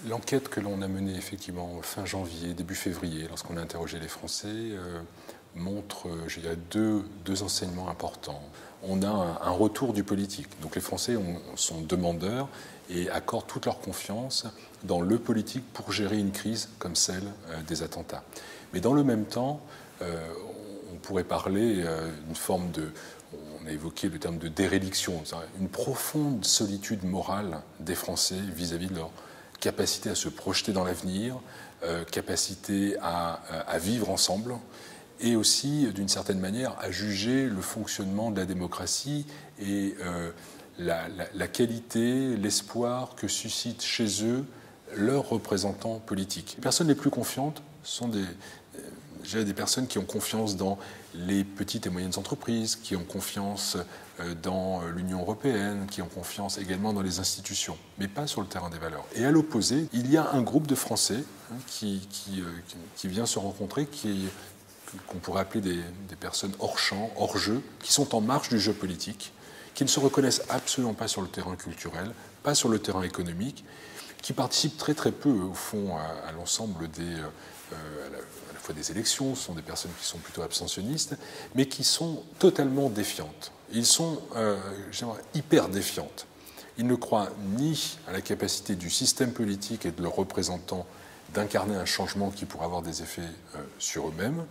L'enquête que l'on a menée effectivement fin janvier, début février, lorsqu'on a interrogé les Français, montre, je dirais, deux enseignements importants. On a un retour du politique. Donc les Français sont demandeurs et accordent toute leur confiance dans le politique pour gérer une crise comme celle des attentats. Mais dans le même temps, on pourrait parler d'une forme de... On a évoqué le terme de déréliction, une profonde solitude morale des Français vis-à-vis de leur capacité à se projeter dans l'avenir, capacité à vivre ensemble, et aussi, d'une certaine manière, à juger le fonctionnement de la démocratie et la qualité, l'espoir que suscitent chez eux leurs représentants politiques. Les personnes les plus confiantes sont des personnes qui ont confiance dans les petites et moyennes entreprises, qui ont confiance dans l'Union européenne, qui ont confiance également dans les institutions, mais pas sur le terrain des valeurs. Et à l'opposé, il y a un groupe de Français qui vient se rencontrer, qu'on pourrait appeler des personnes hors champ, hors jeu, qui sont en marge du jeu politique, qui ne se reconnaissent absolument pas sur le terrain culturel, pas sur le terrain économique, qui participent très très peu au fond à l'ensemble à la fois des élections. Ce sont des personnes qui sont plutôt abstentionnistes, mais qui sont totalement défiantes. Ils sont hyper défiantes. Ils ne croient ni à la capacité du système politique et de leurs représentants d'incarner un changement qui pourrait avoir des effets sur eux-mêmes,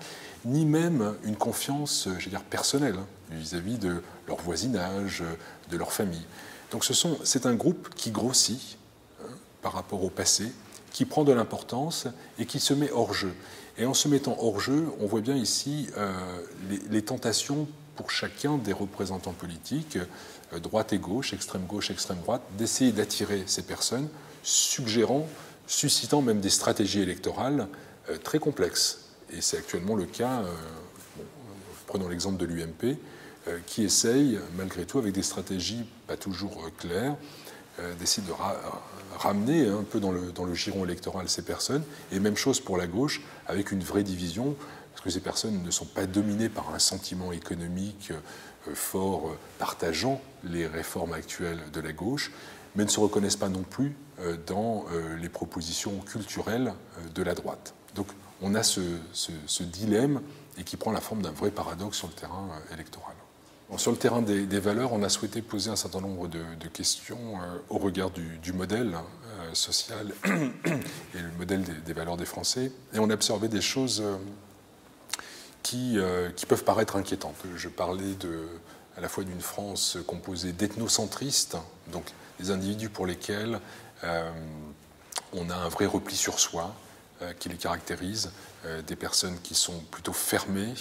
ni même une confiance, personnelle vis-à-vis de leur voisinage, de leur famille. Donc c'est un groupe qui grossit par rapport au passé, qui prend de l'importance et qui se met hors jeu. Et en se mettant hors jeu, on voit bien ici les tentations pour chacun des représentants politiques, droite et gauche, extrême droite, d'essayer d'attirer ces personnes, suscitant même des stratégies électorales très complexes. Et c'est actuellement le cas, prenons l'exemple de l'UMP, qui essaye, malgré tout, avec des stratégies pas toujours claires, d'essayer de ramener un peu dans le giron électoral ces personnes. Et même chose pour la gauche, avec une vraie division, parce que ces personnes ne sont pas dominées par un sentiment économique fort, partageant les réformes actuelles de la gauche, mais ne se reconnaissent pas non plus dans les propositions culturelles de la droite. Donc on a ce dilemme et qui prend la forme d'un vrai paradoxe sur le terrain électoral. Bon, sur le terrain des valeurs, on a souhaité poser un certain nombre de questions au regard du modèle social et le modèle des valeurs des Français. Et on a observé des choses qui peuvent paraître inquiétantes. Je parlais à la fois d'une France composée d'ethnocentristes, donc des individus pour lesquels on a un vrai repli sur soi qui les caractérise, des personnes qui sont plutôt fermées,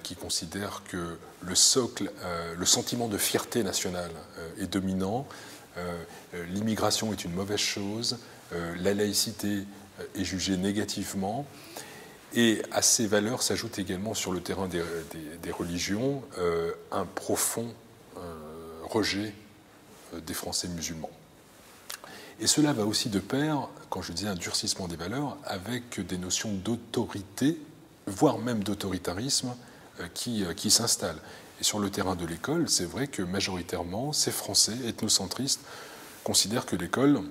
qui considèrent que le socle, le sentiment de fierté nationale est dominant, l'immigration est une mauvaise chose, la laïcité est jugée négativement, et à ces valeurs s'ajoute également sur le terrain des religions un profond rejet des Français musulmans. Et cela va aussi de pair, quand je dis un durcissement des valeurs, avec des notions d'autorité, voire même d'autoritarisme qui s'installent. Et sur le terrain de l'école, c'est vrai que majoritairement, ces Français ethnocentristes considèrent que l'école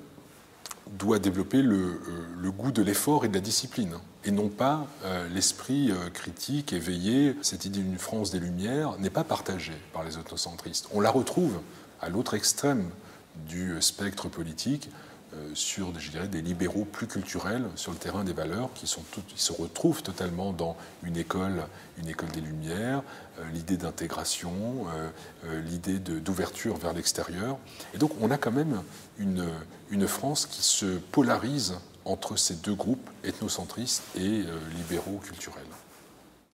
doit développer le goût de l'effort et de la discipline, et non pas l'esprit critique, éveillé. Cette idée d'une France des Lumières n'est pas partagée par les ethnocentristes. On la retrouve à l'autre extrême du spectre politique, sur, je dirais, des libéraux plus culturels sur le terrain des valeurs qui se retrouvent totalement dans une école des Lumières, l'idée d'intégration, l'idée d'ouverture vers l'extérieur. Et donc on a quand même une France qui se polarise entre ces deux groupes ethnocentristes et libéraux culturels.